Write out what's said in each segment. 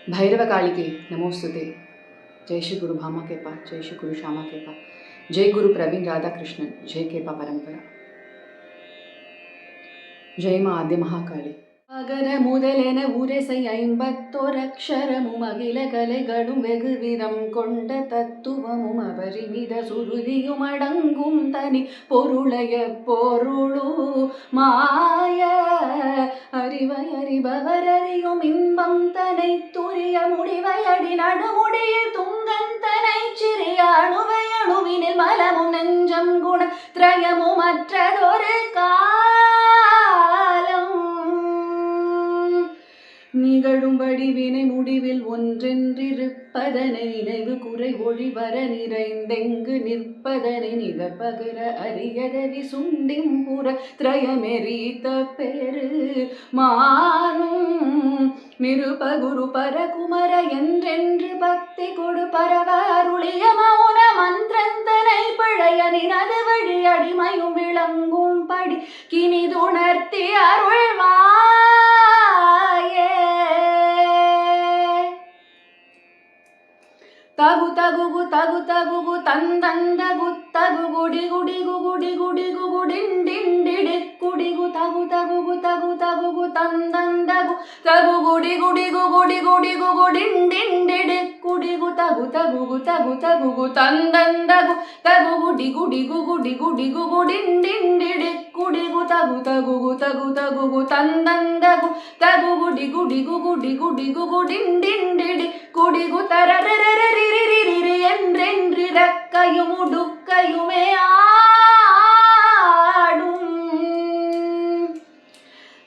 भैरव कालिके नमोस्तुते। जय श्री गुरु भामा केपा, जय श्री गुरु श्यामा केपा, जय गुरु प्रवीण राधा कृष्णन, जय केपा परंपरा, जय मा आद्य महाकाली. அகர முதலென உரைசை 51 அகில கலைகளும் வெகு விதம் கொண்ட தத்துவமும் அபரிமித சுருதியும் அடங்கும் தனி பொருளைய பொருளு மாய அறிவை அறிபவர் அறியும் இன்பம் தனை துரிய முடிவை அடி நடுமுடியில் துங்கன் தனை சிறிய அணுவை அணுவினில் மலமும் நெஞ்சம் குண திரயமும் மற்றதொரு நிகழும்படி வினை முடிவில் ஒன்றென்றிருப்பதனை நினைவு குறை ஒழிவர நிறைந்தெங்கு நிற்பதனை நிகழ்பகர அரியதவி சுண்டிம்புற திரயமெரித்த பெரு மானும் நிருபகுரு பரகுமர என்றென்று பக்தி கொடு பரவ அருளிய மௌன மந்திரந்தனை பழைய நினது வழி அடிமையும் விளங்கும் படி கினிதுணர்த்தி அருள்வா தகு தகுகு தகு தகுகு தந்தந்தகு தகு குடி குடி குடி குடி குடிண்டிண்டிடி குடிகு தகு தகுகு தகு தகுகு தந்தந்தகு தகு குடி குடி குடி குடி குடிண்டிண்டிடி குடிகு தகு தகுகு தகு தகுகு தந்தந்தகு தகு குடி குடி குடி குடி குடிண்டிண்டிடி குடிகு தகு தகுகு தகு தகுகு தந்தந்தகு தகு குடி குடி குடி குடி குடிண்டிண்டிடி குடிகு தரரரரி என்றென்றிரக்கையும் உடுக்கையுமே ஆடும்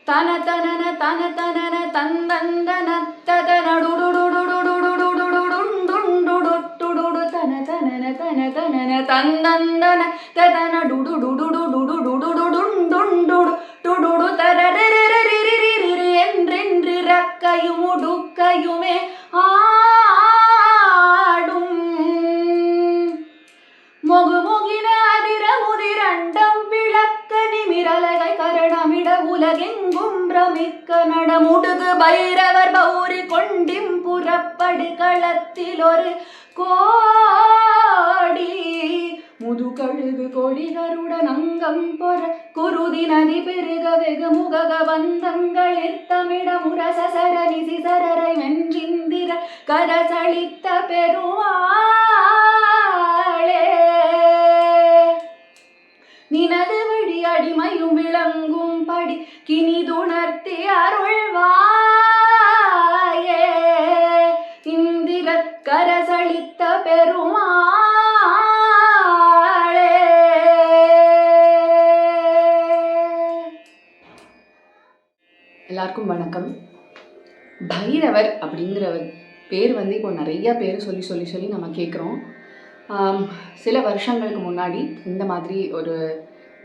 தன தனன தன தனன தந்தந்தன ததனடுடுடுடுடுடுடுடுடுடுடுடுடுடுடுடு தன தனன தன தனன தந்தந்தன ததனடுடுடுடுடுடுடுடுடுடுடுடுடுடு டுடுடு தரரரரிரிரிரி என்றென்றிரக்கையும் உடுக்கையுமே மொகுமொகின அதிர முதிரண்டம் விளக்க நிமிரலகை கரணமிட உலகெங்கும் பிரமிக்க நடமுடுகு பைரவர் பௌரி கொண்டிம் புறப்படு களத்தில் ஒரு கோடி முதுகழுகு கொடிகருடன் அங்கம் பொற குருதி நதி பெருக வெகு முகக வந்தங்களில் தமிழ முரசர நிசிசரரை வென்றிந்திர கரசளித்த பெருமாளே நினது வழி அடிமையும் விளங்கும் படி கினிதுணர்த்தி அருள்வாயே இந்திர கரசளித்த பெருமாளே. எல்லாருக்கும் வணக்கம். பைரவர் அப்படிங்கிறவர் பேர் இப்போ நிறைய பேர் சொல்லி சொல்லி சொல்லி நம்ம கேட்குறோம். சில வருஷங்களுக்கு முன்னாடி இந்த மாதிரி ஒரு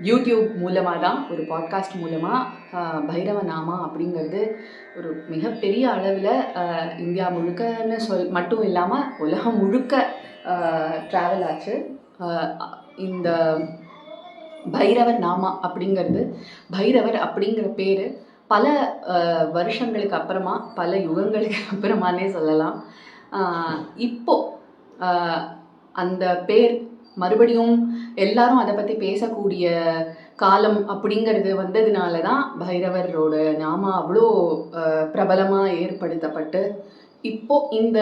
யூடியூப் மூலமாக தான், ஒரு பாட்காஸ்ட் மூலமாக பைரவ நாமா அப்படிங்கிறது ஒரு மிகப்பெரிய அளவில் இந்தியா முழுக்கன்னு மட்டும் இல்லாமல் உலகம் முழுக்க ட்ராவல் ஆச்சு. இந்த பைரவர் நாமா அப்படிங்கிறது, பைரவர் அப்படிங்கிற பேர் பல வருஷங்களுக்கு அப்புறமா, பல யுகங்களுக்கு அப்புறமானே சொல்லலாம், இப்போது அந்த பேர் மறுபடியும் எல்லாரும் அதை பற்றி பேசக்கூடிய காலம் அப்படிங்கிறது வந்ததுனால தான் பைரவரோட நாமா அவ்வளோ பிரபலமாக ஏற்படுத்தப்பட்டு இப்போது இந்த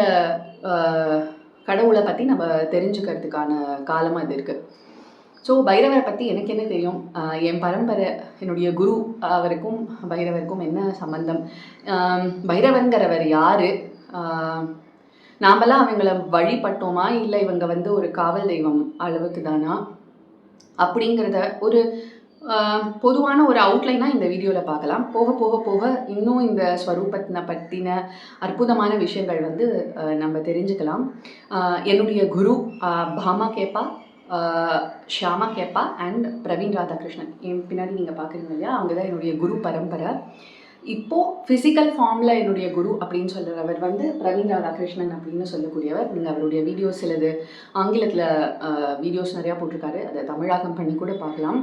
கடவுளை பற்றி நம்ம தெரிஞ்சுக்கிறதுக்கான காலமாக இது இருக்குது. ஸோ பைரவரை பற்றி எனக்கு என்ன தெரியும், என் பரம்பரை, என்னுடைய குரு அவருக்கும் பைரவருக்கும் என்ன சம்பந்தம், பைரவருங்கிறவர் யார், நாமெல்லாம் அவங்கள வழிபட்டோமா இல்லை இவங்க ஒரு காவல் தெய்வம் அளவுக்கு தானா அப்படிங்கிறத ஒரு பொதுவான ஒரு அவுட்லைனாக இந்த வீடியோவில் பார்க்கலாம். போக போக போக இன்னும் இந்த ஸ்வரூபத்தினை பற்றின அற்புதமான விஷயங்கள் நம்ம தெரிஞ்சுக்கலாம். என்னுடைய குரு பாமா கேப்பா, ஷியாமா கேப்பா அண்ட் பிரவீன் ராதாகிருஷ்ணன், என் பின்னாடி நீங்கள் பார்க்குறீங்க இல்லையா, அவங்க தான் என்னுடைய குரு பரம்பரை. இப்போது ஃபிசிக்கல் ஃபார்மில் என்னுடைய குரு அப்படின்னு சொல்கிறவர் பிரவீன் ராதாகிருஷ்ணன் அப்படின்னு சொல்லக்கூடியவர். நீங்கள் அவருடைய வீடியோஸ் சிலது ஆங்கிலத்தில் வீடியோஸ் நிறையா போட்டிருக்காரு, அதை தமிழாக்கம் பண்ணி கூட பார்க்கலாம்.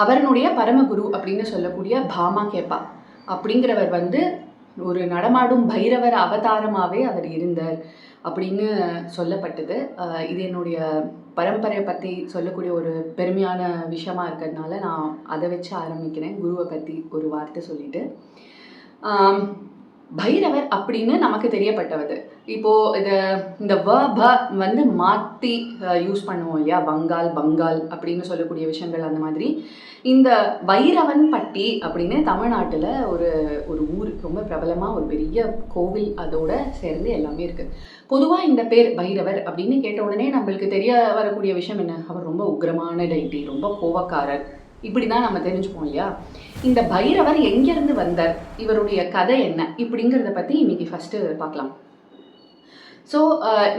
அவருடைய பரமகுரு அப்படின்னு சொல்லக்கூடிய பாமா கேப்பா அப்படிங்கிறவர் ஒரு நடமாடும் பைரவர் அவதாரமாகவே அவர் இருந்தார் அப்படின்னு சொல்லப்பட்டது. இது என்னுடைய பரம்பரையை பற்றி சொல்லக்கூடிய ஒரு பெருமையான விஷயமா இருக்கிறதுனால நான் அதை வச்சு ஆரம்பிக்கிறேன். குருவை பற்றி ஒரு வார்த்தை சொல்லிட்டு, பைரவர் அப்படின்னு நமக்கு தெரியப்பட்டவது. இப்போது இந்த வந்து மாற்றி யூஸ் பண்ணுவோம் இல்லையா, பங்கால் அப்படின்னு சொல்லக்கூடிய விஷயங்கள். அந்த மாதிரி இந்த வைரவன் பட்டி அப்படின்னு தமிழ்நாட்டில் ஒரு ஊர் ரொம்ப பிரபலமாக ஒரு பெரிய கோவில் அதோட சேர்ந்து எல்லாமே இருக்குது. பொதுவாக இந்த பேர் பைரவர் அப்படின்னு கேட்ட உடனே நம்மளுக்கு தெரிய வரக்கூடிய விஷயம் என்ன, அவர் ரொம்ப உக்ரமான டைட்டி, ரொம்ப கோவக்காரர், இப்படி தான் நம்ம தெரிஞ்சுப்போம் இல்லையா. இந்த பைரவர் எங்கேருந்து வந்தார், இவருடைய கதை என்ன, இப்படிங்கிறத பற்றி இன்னைக்கு ஃபஸ்ட்டு பார்க்கலாம். ஸோ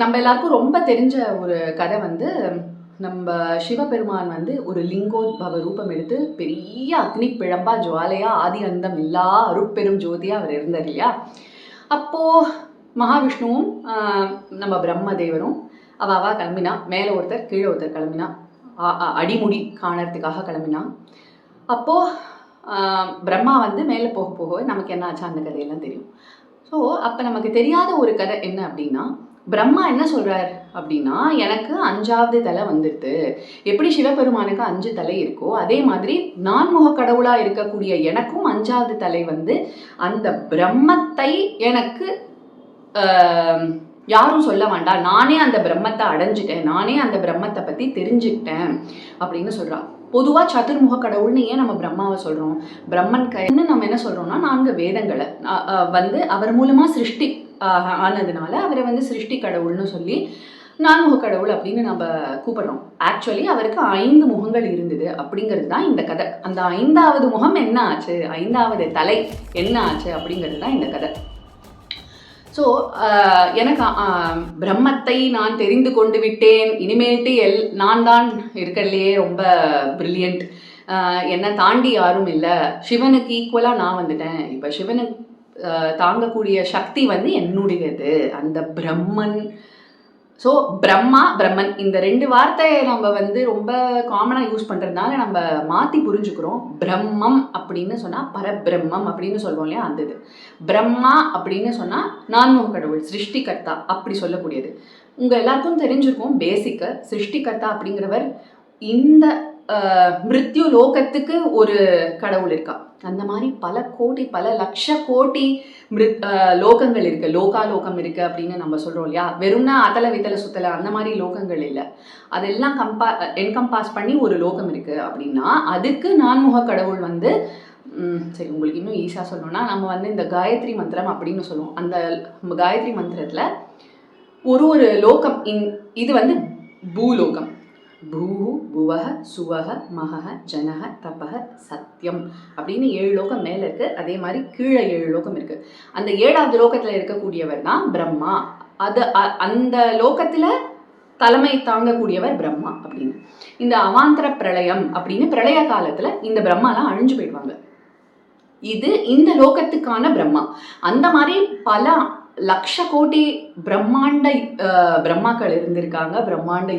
நம்ம எல்லாருக்கும் ரொம்ப தெரிஞ்ச ஒரு கதை வந்து, நம்ம சிவபெருமான் வந்து ஒரு லிங்கோத்பவ ரூபம் எடுத்து பெரிய அக்னி பிழம்பா ஜுவாலையாக ஆதி அந்தம் இல்லா அருட்பெரும் ஜோதியாக அவர் இருந்தார் இல்லையா. அப்போது மகாவிஷ்ணுவும் நம்ம பிரம்மதேவரும் அவா கிளம்பினா, மேலே ஒருத்தர் கீழே ஒருத்தர் கிளம்பினா, அடிமுடி காணறதுக்காக கிளம்பினா. அப்போது பிரம்மா வந்து மேலே போக போக நமக்கு என்ன ஆச்சா அந்த கதையெல்லாம் தெரியும். ஸோ அப்போ நமக்கு தெரியாத ஒரு கதை என்ன அப்படின்னா, பிரம்மா என்ன சொல்கிறார் அப்படின்னா, எனக்கு 5வது தலை வந்துடுது. எப்படி சிவபெருமானுக்கு 5 தலை இருக்கோ அதே மாதிரி நான்முக கடவுளாக இருக்கக்கூடிய எனக்கும் 5வது தலை வந்து அந்த பிரம்மத்தை எனக்கு யாரும் சொல்ல வேண்டாம், நானே அந்த பிரம்மத்தை அடைஞ்சிட்டேன், நானே அந்த பிரம்மத்தை பற்றி தெரிஞ்சுக்கிட்டேன் அப்படின்னு சொல்கிறான். பொதுவாக சதுர்முக கடவுள்னு ஏன் நம்ம பிரம்மாவை சொல்கிறோம், பிரம்மன் கைன்னு நம்ம என்ன சொல்கிறோம்னா 4 வேதங்களை வந்து அவர் மூலமாக சிருஷ்டி ஆனதுனால அவரை வந்து சிருஷ்டி கடவுள்னு சொல்லி 4முக கடவுள் அப்படின்னு நம்ம கூப்பிடுறோம். ஆக்சுவலி அவருக்கு 5 முகங்கள் இருந்தது அப்படிங்கிறது தான் இந்த கதை. அந்த 5வது முகம் என்ன ஆச்சு, 5வது தலை என்ன ஆச்சு அப்படிங்கிறது தான் இந்த கதை. ஸோ எனக்கு பிரம்மத்தை நான் தெரிந்து கொண்டு விட்டேன், இனிமேல்ட்டு நான் தான் இருக்கிறதுலையே ரொம்ப பிரில்லியண்ட், என்னை தாண்டி யாரும் இல்லை, சிவனுக்கு ஈக்குவலாக நான் வந்துட்டேன், இப்போ சிவனுக்கு தாங்கக்கூடிய சக்தி வந்து என்னுடையது, அந்த பிரம்மன். ஸோ பிரம்மன் இந்த 2 வார்த்தையை நம்ம வந்து ரொம்ப காமனாக யூஸ் பண்ணுறதுனால நம்ம மாற்றி புரிஞ்சுக்கிறோம். பிரம்மம் அப்படின்னு சொன்னால் பரபிரம்மம் அப்படின்னு சொல்லுவோம் இல்லையா, அந்த இது. பிரம்மா அப்படின்னு சொன்னால் 4முக கடவுள், சிருஷ்டிகர்த்தா அப்படி சொல்லக்கூடியது. உங்கள் எல்லாருக்கும் தெரிஞ்சிருக்கும் பேசிக்கு, சிருஷ்டிகர்த்தா அப்படிங்கிறவர் இந்த மிருத்யு லோகத்துக்கு ஒரு கடவுள் இருக்கா. அந்த மாதிரி பல கோடி பல லட்ச கோடி லோகங்கள் இருக்கு, லோகாலோகம் இருக்கு அப்படின்னு நம்ம சொல்றோம் இல்லையா. வெறும்னா அதல வித்தல சுத்தல அந்த மாதிரி லோகங்கள் இல்லை, அதெல்லாம் என்கம்பாஸ் பண்ணி ஒரு லோகம் இருக்கு அப்படின்னா அதுக்கு 4முக கடவுள் வந்து சரி உங்களுக்கு இன்னும் ஈஸியாக சொல்லணும்னா நம்ம வந்து இந்த காயத்ரி மந்திரம் அப்படின்னு சொல்லுவோம். அந்த காயத்ரி மந்திரத்தில் ஒரு லோகம், இது வந்து பூலோகம், பூஹு புவஹ சுவஹ மகஹ ஜனஹ தபஹ சத்யம் அப்படின்னு 7 லோகம் மேலே இருக்குது. அதே மாதிரி கீழே 7 லோகம் இருக்குது. அந்த 7வது லோகத்தில் இருக்கக்கூடியவர் தான் பிரம்மா. அந்த லோகத்தில் தலைமை தாங்கக்கூடியவர் பிரம்மா அப்படின்னு. இந்த அவாந்தர பிரளயம் அப்படின்னு பிரளய காலத்தில் இந்த பிரம்மாலாம் அழிஞ்சு போயிடுவாங்க. இது இந்த லோகத்துக்கான பிரம்மா. அந்த மாதிரி பல லட்ச கோடி பிரம்மாக்கள் இருந்திருக்காங்க, பிரம்மாண்ட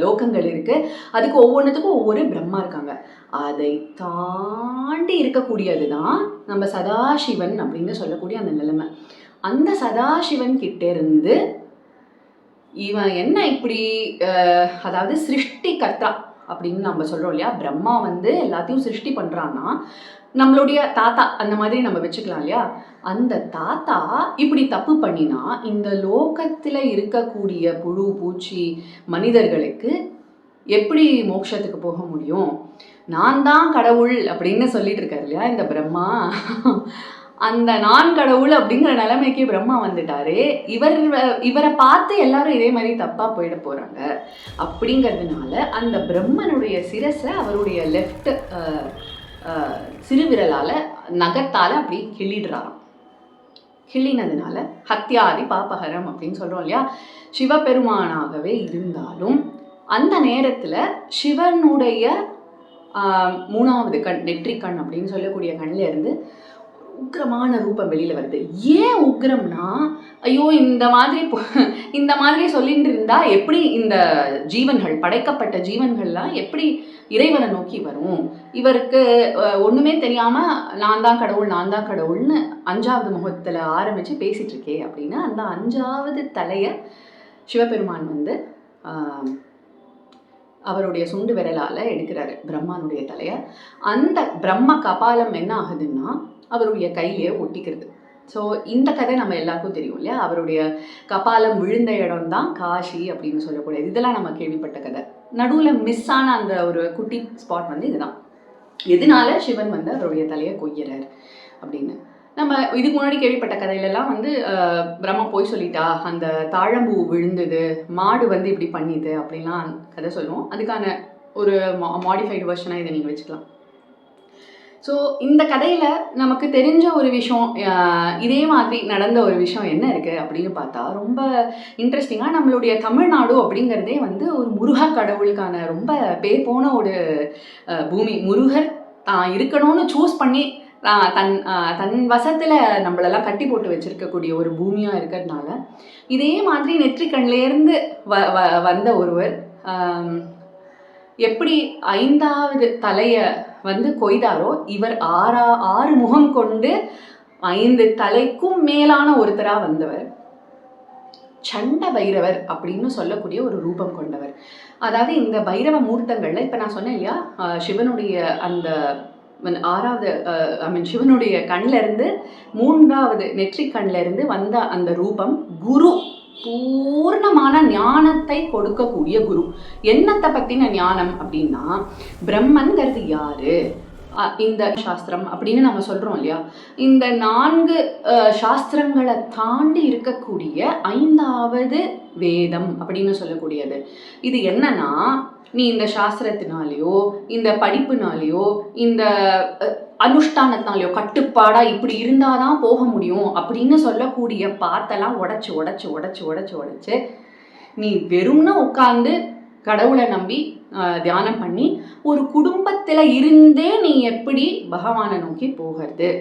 லோகங்கள் இருக்கு. அதுக்கு ஒவ்வொன்றுத்துக்கும் ஒவ்வொரு பிரம்மா இருக்காங்க. அதை தாண்டி இருக்கக்கூடியது தான் நம்ம சதாசிவன் அப்படின்னு சொல்லக்கூடிய அந்த நிலைமை. அந்த சதாசிவன் கிட்ட இருந்து இவன் என்ன இப்படி அதாவது சிருஷ்டிகர்த்தா அப்படின்னு நம்ம சொல்றோம் இல்லையா. பிரம்மா வந்து எல்லாத்தையும் சிருஷ்டி பண்றான்னா நம்மளுடைய தாத்தா அந்த மாதிரி நம்ம வச்சுக்கலாம் இல்லையா. அந்த தாத்தா இப்படி தப்பு பண்ணினா இந்த லோகத்தில் இருக்கக்கூடிய புழு பூச்சி மனிதர்களுக்கு எப்படி மோட்சத்துக்கு போக முடியும்? நான் தான் கடவுள் அப்படின்னு சொல்லிட்டு இருக்காரு இல்லையா இந்த பிரம்மா. அந்த நான் கடவுள் அப்படிங்கிற நிலைமைக்கு பிரம்மா வந்துட்டாரு. இவரை பார்த்து எல்லாரும் இதே மாதிரி தப்பா போயிட போறாங்க. அப்படிங்கிறதுனால அந்த பிரம்மனுடைய சிரஸை அவருடைய லெஃப்ட் சிறுவிரலால் நகத்தால் அப்படி கிள்ளிடுறாராம். கிள்ளினதுனால ஹத்யாதி பாபகரம் அப்படின்னு சொல்கிறோம் இல்லையா. சிவபெருமானாகவே இருந்தாலும் அந்த நேரத்தில் சிவனுடைய 3வது கண், நெற்றிக்கண் அப்படின்னு சொல்லக்கூடிய கண்ணில் இருந்து உக்கிரமான ரூபம் வெளியில் வருது. ஏன் உக்கிரம்னா, ஐயோ இந்த மாதிரி சொல்லிட்டு இருந்தால் எப்படி இந்த ஜீவன்கள், படைக்கப்பட்ட ஜீவன்கள்லாம் எப்படி இறைவனை நோக்கி வரும்? இவருக்கு ஒன்றுமே தெரியாமல் நான் தான் கடவுள்னு 5வது முகத்தில் ஆரம்பித்து பேசிகிட்டு இருக்கே அப்படின்னு அந்த 5வது தலையை சிவபெருமான் வந்து அவருடைய சுண்டு விரலால் எடுக்கிறாரு, பிரம்மானுடைய தலையை. அந்த பிரம்ம கபாலம் என்ன ஆகுதுன்னா அவருடைய கையிலேயே ஒட்டிக்கிறது. ஸோ இந்த கதை நம்ம எல்லாருக்கும் தெரியும் இல்லையா? அவருடைய கபாலம் விழுந்த இடம் தான் காஷி அப்படின்னு சொல்லக்கூடியது. இதெல்லாம் நம்ம கேள்விப்பட்ட கதை. நடுவில் மிஸ் ஆன அந்த ஒரு குட்டி ஸ்பாட் வந்து இதுதான். எதனால சிவன் வந்து அவருடைய தலையை கொய்கிறார் அப்படின்னு நம்ம இதுக்கு முன்னாடி கேள்விப்பட்ட கதையிலலாம் வந்து பிரம்மா போய் சொல்லிட்டா, அந்த தாழம்பூ விழுந்தது, மாடு வந்து இப்படி பண்ணிது அப்படின்லாம் கதை சொல்லுவோம். அதுக்கான ஒரு மாடிஃபைடு வெர்ஷனாக இதை நீங்கள் வச்சுக்கலாம். ஸோ இந்த கதையில் நமக்கு தெரிஞ்ச ஒரு விஷயம், இதே மாதிரி நடந்த ஒரு விஷயம் என்ன இருக்குது அப்படின்னு பார்த்தா, ரொம்ப இன்ட்ரெஸ்டிங்காக நம்மளுடைய தமிழ்நாடு அப்படிங்கிறதே வந்து ஒரு முருக கடவுளுக்கான ரொம்ப பேர் போன ஒரு பூமி. முருகர் தான் இருக்கணும்னு சூஸ் பண்ணி தன் வசத்தில் நம்மளெல்லாம் கட்டி போட்டு வச்சுருக்கக்கூடிய ஒரு பூமியாக இருக்கிறதுனால, இதே மாதிரி நெற்றிக்கண்லேருந்து வந்த ஒருவர் எப்படி 5வது தலையை வந்து கொய்தாரோ, இவர் 6 முகம் கொண்டு 5 தலைக்கும் மேலான ஒருத்தராக வந்தவர் சண்ட பைரவர் அப்படின்னு சொல்லக்கூடிய ஒரு ரூபம் கொண்டவர். அதாவது இந்த பைரவ மூர்த்தங்களில் இப்போ நான் சொன்னேன் இல்லையா, சிவனுடைய அந்த 6வது சிவனுடைய கண்ணிலிருந்து 3வது நெற்றிக்கண்ணிலிருந்து வந்த அந்த ரூபம் குரு, பூர்ணமான ஞானத்தை கொடுக்கக்கூடிய குரு. என்னத்தை பற்றின ஞானம் அப்படின்னா, பிரம்மன்கிறது யாரு, இந்த சாஸ்திரம் அப்படின்னு நம்ம சொல்கிறோம் இல்லையா, இந்த 4 சாஸ்திரங்களை தாண்டி இருக்கக்கூடிய 5வது வேதம் அப்படின்னு சொல்லக்கூடியது. இது என்னன்னா, நீ இந்த சாஸ்திரத்தினாலேயோ இந்த படிப்புனாலேயோ இந்த அனுஷ்டானத்தினாலேயோ கட்டுப்பாடாக இப்படி இருந்தால் தான் போக முடியும் அப்படின்னு சொல்லக்கூடிய பாத்தெல்லாம் உடைச்சு நீ வெறும்னா உட்காந்து கடவுளை நம்பி தியானம் பண்ணி ஒரு குடும்பத்தில் இருந்தே நீ எப்படி பகவானை நோக்கி போகிறது.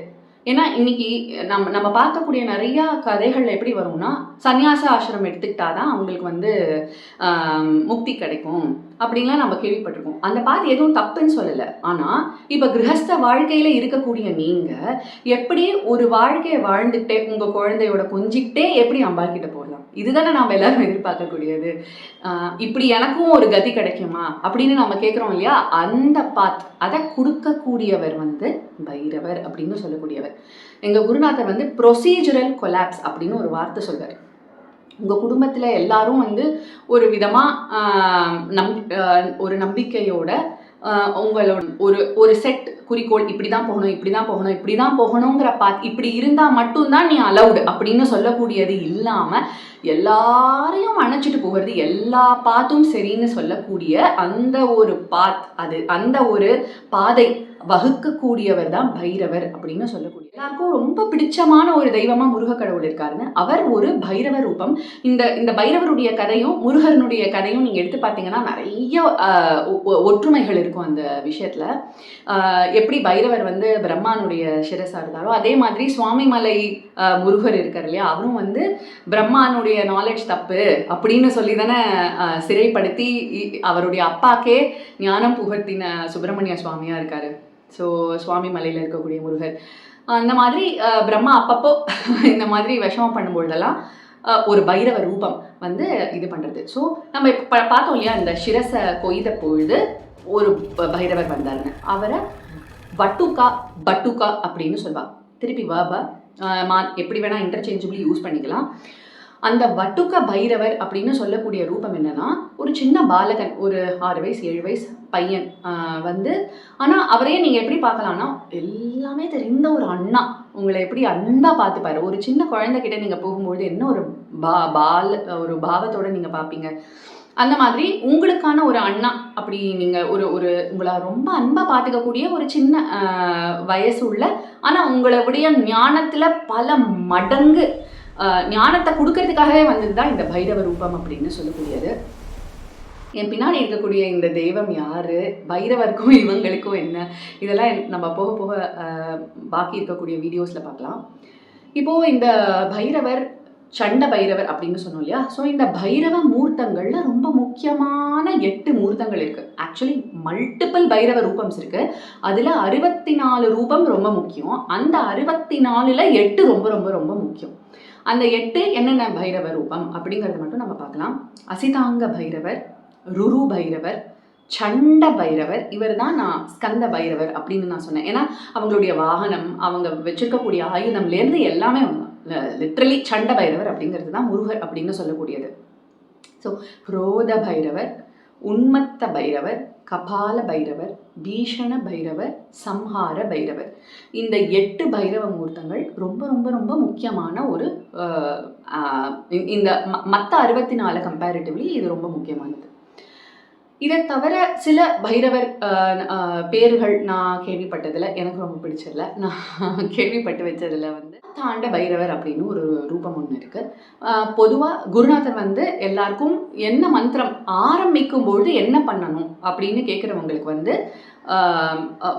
ஏன்னா இன்னைக்கு நம்ம பார்க்கக்கூடிய நிறையா கதைகள் எப்படி வரும்னா, சன்னியாச ஆசிரமம் எடுத்துக்கிட்டாதான் அவங்களுக்கு வந்து முக்தி கிடைக்கும் அப்படின்லாம் நம்ம கேள்விப்பட்டிருக்கோம். அந்த பாத்து எதுவும் தப்புன்னு சொல்லலை. ஆனால் இப்போ கிரகஸ்த வாழ்க்கையில் இருக்கக்கூடிய நீங்கள் எப்படி ஒரு வாழ்க்கையை வாழ்ந்துக்கிட்டே உங்கள் குழந்தையோட கொஞ்சிக்கிட்டே எப்படி அம்பாள்கிட்ட போகலாம்? இதுதானே நாம் எல்லாரும் எதிர்பார்க்கக்கூடியது. இப்படி எனக்கும் ஒரு கதி கிடைக்குமா அப்படின்னு நம்ம கேட்குறோம் இல்லையா? அந்த பாத் அதை கொடுக்கக்கூடியவர் வந்து பைரவர் அப்படின்னு சொல்லக்கூடியவர். எங்கள் குருநாதர் வந்து ப்ரொசீஜரல் கொலாப்ஸ் அப்படின்னு ஒரு வார்த்தை சொல்வார். உங்கள் குடும்பத்தில் எல்லாரும் வந்து ஒரு விதமாக ஒரு நம்பிக்கையோட உங்களோட ஒரு செட் குறிக்கோள், இப்படி தான் போகணுங்கிற இப்படி இருந்தால் மட்டும்தான் நீ அலவுடு அப்படின்னு சொல்லக்கூடியது இல்லாமல் எல்லாரையும் அணைச்சிட்டு போகிறது, எல்லா பாத்தும் சரின்னு சொல்லக்கூடிய அந்த ஒரு அந்த ஒரு பாதை வகுக்கக்கூடியவர் தான் பைரவர் அப்படின்னு சொல்லக்கூடிய. எல்லாருக்கும் ரொம்ப பிடிச்சமான ஒரு தெய்வமாக முருக கடவுள் இருக்காருன்னு, அவர் ஒரு பைரவ ரூபம். இந்த பைரவருடைய கதையும் முருகனுடைய கதையும் நீங்கள் எடுத்து பார்த்தீங்கன்னா நிறைய ஒற்றுமைகள் இருக்கும் அந்த விஷயத்தில். எப்படி பைரவர் வந்து பிரம்மானுடைய சிரசாக இருந்தாரோ, அதே மாதிரி சுவாமிமலை முருகர் இருக்கார் இல்லையா, அவரும் வந்து பிரம்மானுடைய நாலேஜ் தப்பு அப்படின்னு சொல்லி தானே சிறைப்படுத்தி அவருடைய அப்பாக்கே ஞானம் புகட்டின சுப்பிரமணிய சுவாமியாக இருக்கார். ஸோ சுவாமி மலையில் இருக்கக்கூடிய முருகர் அந்த மாதிரி பிரம்மா அப்பப்போ இந்த மாதிரி விஷமம் பண்ணும்பொழுதெல்லாம் ஒரு பைரவ ரூபம் வந்து இது பண்ணுறது. ஸோ நம்ம இப்போ பார்த்தோம் இல்லையா, இந்த சிரசை கொய்த பொழுது ஒரு பைரவர் வந்தாருன்னு, அவரை பட்டுக்கா அப்படின்னு சொல்லுவாள். திருப்பி எப்படி வேணால் இன்டர்சேஞ்சபிளி யூஸ் பண்ணிக்கலாம். அந்த வட்டுக்க பைரவர் அப்படின்னு சொல்லக்கூடிய ரூபம் என்னன்னா, ஒரு சின்ன பாலகன், ஒரு 6 வயசு 7 வயசு பையன் வந்து, ஆனால் அவரே நீங்கள் எப்படி பார்க்கலாம்னா எல்லாமே தெரிந்த ஒரு அண்ணா, உங்களை எப்படி அன்பா பார்த்துப்பாரு. ஒரு சின்ன குழந்தைகிட்ட நீங்கள் போகும்போது என்ன ஒரு ஒரு பாவத்தோடு நீங்கள் பார்ப்பீங்க. அந்த மாதிரி உங்களுக்கான ஒரு அண்ணா, அப்படி நீங்கள் ஒரு உங்களை ரொம்ப அன்பாக பார்த்துக்கக்கூடிய ஒரு சின்ன வயசு உள்ள, ஆனால் உங்களுடைய ஞானத்தில் பல மடங்கு ஞானத்தை கொடுக்கறதுக்காகவே வந்தது தான் இந்த பைரவ ரூபம் அப்படின்னு சொல்லக்கூடியது. என் பின்னாடி இருக்கக்கூடிய இந்த தெய்வம் யார், பைரவருக்கும் இவங்களுக்கும் என்ன, இதெல்லாம் நம்ம போக போக பாக்கி இருக்கக்கூடிய வீடியோஸில் பார்க்கலாம். இப்போது இந்த பைரவர் சண்ட பைரவர் அப்படின்னு சொன்னோம் இல்லையா. ஸோ இந்த பைரவ மூர்த்தங்களில் ரொம்ப முக்கியமான 8 மூர்த்தங்கள் இருக்குது. ஆக்சுவலி மல்டிபிள் பைரவ ரூபம்ஸ் இருக்குது. அதில் 64 ரூபம் ரொம்ப முக்கியம். அந்த 64ல் 8 ரொம்ப ரொம்ப ரொம்ப முக்கியம். அந்த 8 என்னென்ன பைரவ ரூபம் அப்படிங்கிறத மட்டும் நம்ம பார்க்கலாம். அசிதாங்க பைரவர், ருரு பைரவர், சண்ட பைரவர், இவர் தான் நான் ஸ்கந்த பைரவர் அப்படின்னு நான் சொன்னேன். ஏன்னா அவங்களுடைய வாகனம், அவங்க வச்சிருக்கக்கூடிய ஆயுதம்லேருந்து எல்லாமே லிட்ரலி சண்ட பைரவர் அப்படிங்கிறது தான் முருகர் அப்படின்னு சொல்லக்கூடியது. ஸோ குரோத பைரவர், உன்மத்த பைரவர், கபால பைரவர், பீஷண பைரவர், சம்ஹார பைரவர், இந்த 8 பைரவ மூர்த்தங்கள் ரொம்ப ரொம்ப ரொம்ப முக்கியமான ஒரு இந்த மற்ற 64 கம்பேரிட்டிவ்லி இது ரொம்ப முக்கியமானது. இதை தவிர சில பைரவர் பேர்கள் நான் கேள்விப்பட்டதில் எனக்கு ரொம்ப பிடிச்சதில்ல. நான் கேள்விப்பட்டு வச்சதில் வந்து தாண்ட பைரவர் அப்படின்னு ஒரு ரூபம் ஒன்று இருக்குது. பொதுவாக குருநாதர் வந்து எல்லாருக்கும் என்ன மந்திரம் ஆரம்பிக்கும்பொழுது என்ன பண்ணணும் அப்படின்னு கேட்குறவங்களுக்கு வந்து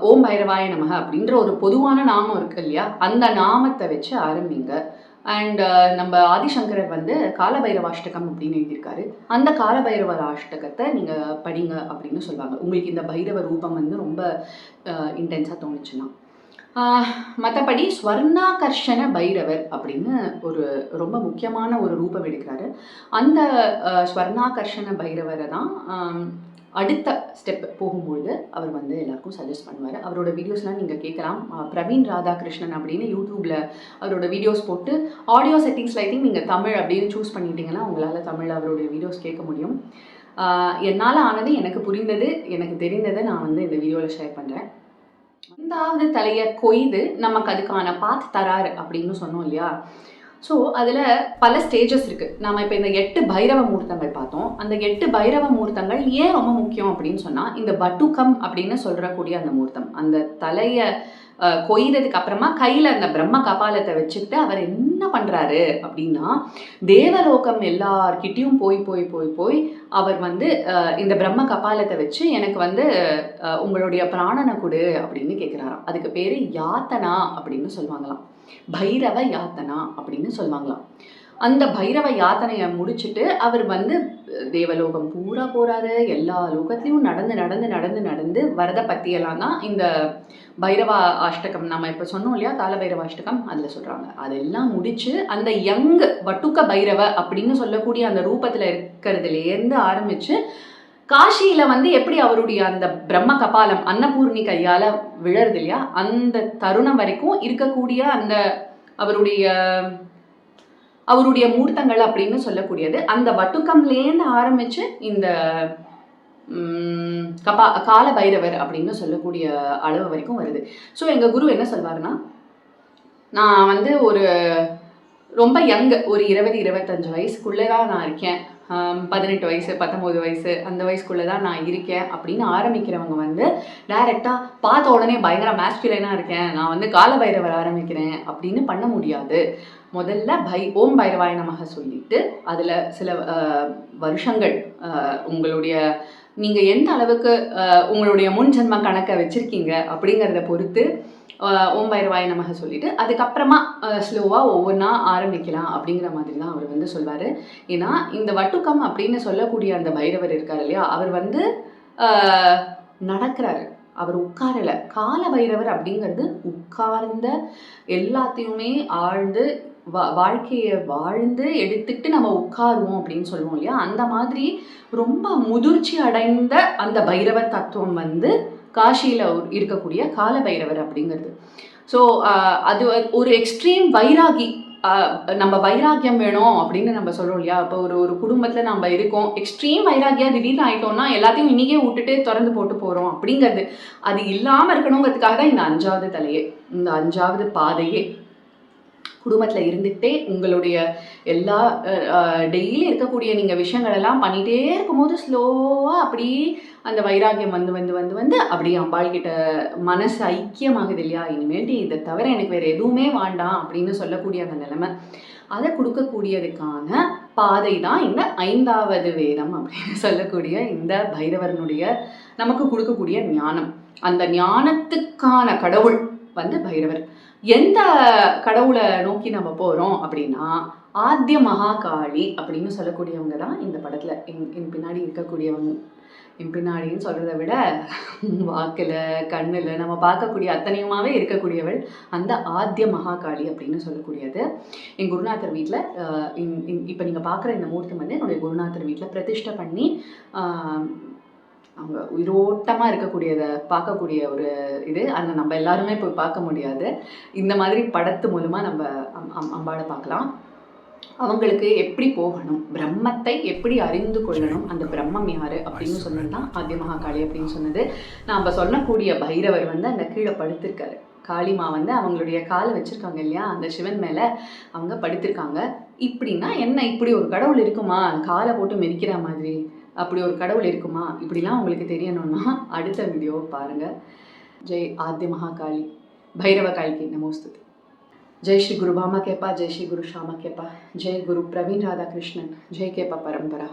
ஓம் பைரவாய நமக அப்படின்ற ஒரு பொதுவான நாமம் இருக்குது இல்லையா, அந்த நாமத்தை வச்சு ஆரம்பிங்க. அண்ட் நம்ம ஆதிசங்கரர் வந்து காலபைரவாஷ்டகம் அப்படின்னு எழுதியிருக்காரு. அந்த காலபைரவர் அஷ்டகத்தை நீங்கள் படிங்க அப்படின்னு சொல்லுவாங்க, உங்களுக்கு இந்த பைரவ ரூபம் வந்து ரொம்ப இன்டென்ஸாக தோணுச்சுன்னா. மற்றபடி ஸ்வர்ணாகர்ஷண பைரவர் அப்படின்னு ஒரு ரொம்ப முக்கியமான ஒரு ரூபம் எடுக்கிறாரு. அந்த ஸ்வர்ணாகர்ஷண பைரவரை தான் அடுத்த ஸ்டெப் போகும்பொழுது அவர் வந்து எல்லாருக்கும் சஜஸ்ட் பண்ணுவார். அவரோட வீடியோஸ்லாம் நீங்கள் கேட்கலாம். பிரவீன் ராதாகிருஷ்ணன் அப்படின்னு யூடியூப்பில் அவரோட வீடியோஸ் போட்டு ஆடியோ செட்டிங்ஸில் ஐ திங்க் நீங்கள் தமிழ் அப்படின்னு சூஸ் பண்ணிட்டீங்கன்னா உங்களால் தமிழ் அவருடைய வீடியோஸ் கேட்க முடியும். என்னால் ஆனது, எனக்கு புரிந்தது, எனக்கு தெரிந்ததை நான் வந்து இந்த வீடியோவில் ஷேர் பண்ணுறேன். 5வது தலையை கொய்து நமக்கு அதுக்கான பாத் தராரு அப்படின்னு சொன்னோம் இல்லையா. ஸோ அதில் பல ஸ்டேஜஸ் இருக்குது. நம்ம இப்போ இந்த 8 பைரவ மூர்த்தங்கள் பார்த்தோம். அந்த 8 பைரவ மூர்த்தங்கள் ஏன் ரொம்ப முக்கியம் அப்படின்னு சொன்னால், இந்த பட்டுக்கம் அப்படின்னு சொல்கிறக்கூடிய அந்த மூர்த்தம், அந்த தலையை கொய்ததுக்கு அப்புறமா கையில் அந்த பிரம்ம கபாலத்தை வச்சுக்கிட்டு அவர் என்ன பண்ணுறாரு அப்படின்னா, தேவலோகம் எல்லார்கிட்டையும் போய் போய் போய் போய் அவர் வந்து இந்த பிரம்ம கபாலத்தை வச்சு எனக்கு வந்து உங்களுடைய பிராணனை கொடு அப்படின்னு கேட்குறாராம். அதுக்கு பேர் யாத்தனா அப்படின்னு சொல்லுவாங்களாம், பைரவ யாத்தனா அப்படின்னு சொல்லுவாங்களாம். அந்த பைரவ யாத்தனையை முடிச்சுட்டு அவர் வந்து தேவலோகம் பூரா போகிறாரு. எல்லா லோகத்துலேயும் நடந்து நடந்து நடந்து நடந்து வரதை பற்றியெல்லாம் தான் இந்த பைரவா அஷ்டகம் நம்ம இப்போ சொன்னோம் இல்லையா, காலபைரவ அஷ்டகம், அதில் சொல்கிறாங்க. அதெல்லாம் முடித்து அந்த யங் வட்டுக்க பைரவ அப்படின்னு சொல்லக்கூடிய அந்த ரூபத்தில் இருக்கிறதுலேருந்து ஆரம்பித்து காஷியில் வந்து எப்படி அவருடைய அந்த பிரம்ம கபாலம் அன்னபூர்ணி கையால் விழறது இல்லையா, அந்த தருணம் வரைக்கும் இருக்கக்கூடிய அந்த அவருடைய மூர்த்தங்கள் அப்படின்னு சொல்லக்கூடியது அந்த வட்டுக்கம்லேருந்து ஆரம்பித்து இந்த கால பைரவர் அப்படின்னு சொல்லக்கூடிய அளவு வரைக்கும் வருது. ஸோ எங்கள் குரு என்ன சொல்வாருன்னா, நான் வந்து ஒரு ரொம்ப யங், ஒரு 20-25 வயசுக்குள்ளே தான் நான் இருக்கேன், 18 வயசு 19 வயசு அந்த வயசுக்குள்ளே தான் நான் இருக்கேன் அப்படின்னு ஆரம்பிக்கிறவங்க வந்து டைரெக்டாக பார்த்த உடனே பயங்கர மேஸ்குலைனாக இருக்கேன், நான் வந்து காலபைரவர் ஆரம்பிக்கிறேன் அப்படின்னு பண்ண முடியாது. முதல்ல ஓம் பைரவாய நமக சொல்லிட்டு அதில் சில வருஷங்கள் உங்களுடைய நீங்கள் எந்த அளவுக்கு உங்களுடைய முன் ஜென்ம கணக்கை வச்சுருக்கீங்க அப்படிங்கிறத பொறுத்து ஓம் பைரவாய நமக சொல்லிட்டு அதுக்கப்புறமா ஸ்லோவாக ஒவ்வொன்றா ஆரம்பிக்கலாம் அப்படிங்கிற மாதிரி தான் அவர் வந்து சொல்வார். ஏன்னா இந்த வட்டுக்கம் அப்படின்னு சொல்லக்கூடிய அந்த பைரவர் இருக்கார் இல்லையா, அவர் வந்து நடக்கிறாரு, அவர் உட்காரலை. கால பைரவர் அப்படிங்கிறது உட்கார்ந்த எல்லாத்தையுமே ஆழ்ந்து வாழ்க்கையை வாழ்ந்து எடுத்துக்கிட்டு நம்ம உட்காருவோம் அப்படின்னு சொல்லுவோம் இல்லையா, அந்த மாதிரி ரொம்ப முதிர்ச்சி அடைந்த அந்த பைரவ தத்துவம் வந்து காஷியில் இருக்கக்கூடிய கால பைரவர் அப்படிங்கிறது. ஸோ அது ஒரு எக்ஸ்ட்ரீம் வைராகி. நம்ம வைராக்கியம் வேணும் அப்படின்னு நம்ம சொல்கிறோம் இல்லையா. இப்போ ஒரு குடும்பத்தில் நம்ம இருக்கோம், எக்ஸ்ட்ரீம் வைராக்கியாக திடீர்னு ஆகிட்டோம்னா எல்லாத்தையும் இன்றைக்கே விட்டுட்டு திறந்து போட்டு போகிறோம் அப்படிங்கிறது, அது இல்லாமல் இருக்கணுங்கிறதுக்காக தான் இந்த 5வது தலையே, இந்த 5வது பாதையே குடும்பத்தில் இருந்துகிட்டே உங்களுடைய எல்லா டெய்லி இருக்கக்கூடிய நீங்கள் விஷயங்களெல்லாம் பண்ணிகிட்டே இருக்கும்போது ஸ்லோவாக அப்படியே அந்த வைராக்கியம் வந்து வந்து வந்து வந்து அப்படியே அம்பாள்கிட்ட மனசு ஐக்கியமாகுது இல்லையா, இனிமேல்ட்டு இதை தவிர எனக்கு வேறு எதுவுமே வேண்டாம் அப்படின்னு சொல்லக்கூடிய அந்த நிலைமை. அதை கொடுக்கக்கூடியதுக்கான பாதை தான் இந்த 5வது வேதம் அப்படின்னு சொல்லக்கூடிய இந்த பைரவரனுடைய நமக்கு கொடுக்கக்கூடிய ஞானம். அந்த ஞானத்துக்கான கடவுள் வந்து பைரவர். எந்த கடவுளை நோக்கி நம்ம போகிறோம் அப்படின்னா ஆத்ய மகாகாளி அப்படின்னு சொல்லக்கூடியவங்க தான் இந்த படத்தில் என் பின்னாடி இருக்கக்கூடியவங்க. என் பின்னாடின்னு சொல்கிறத விட வாக்கில் கண்ணில் நம்ம பார்க்கக்கூடிய அத்தனையுமாவே இருக்கக்கூடியவள் அந்த ஆத்ய மகாகாளி அப்படின்னு சொல்லக்கூடியது. என் குருநாதர் வீட்டில் இப்போ நீங்கள் பார்க்குற இந்த மூர்த்தம் வந்து என்னுடைய குருநாதர் வீட்டில் பிரதிஷ்டை பண்ணி அவங்க உயிரோட்டமாக இருக்கக்கூடியதை பார்க்கக்கூடிய ஒரு இது. அந்த நம்ம எல்லாருமே போய் பார்க்க முடியாது. இந்த மாதிரி படத்து மூலமாக நம்ம அம்பாளை பார்க்கலாம். அவங்களுக்கு எப்படி போகணும், பிரம்மத்தை எப்படி அறிந்து கொள்ளணும், அந்த பிரம்மம் யாரு அப்படின்னு சொன்னது தான் ஆத்ய மகாகாளி அப்படின்னு சொன்னது. நாம் சொல்லக்கூடிய பைரவர் வந்து அங்கே கீழே படுத்திருக்காரு. காளிமா வந்து அவங்களுடைய காலை வச்சிருக்காங்க இல்லையா, அந்த சிவன் மேலே அவங்க படுத்திருக்காங்க. இப்படின்னா என்ன, இப்படி ஒரு கடவுள் இருக்குமா, காலை போட்டு மிதிக்கிற மாதிரி அப்படி ஒரு கடவுள் இருக்குமா, இப்படிலாம் உங்களுக்கு தெரியணும்னா அடுத்த வீடியோவை பாருங்கள். ஜெய் ஆத்ய மகாகாளி भैरव काल की नमोस्तुते। जय श्री गुरु भामा केपा, जय श्री गुरु श्यामा केपा, जय गुरु प्रवीण राधा कृष्णन, जय केपा परंपरा।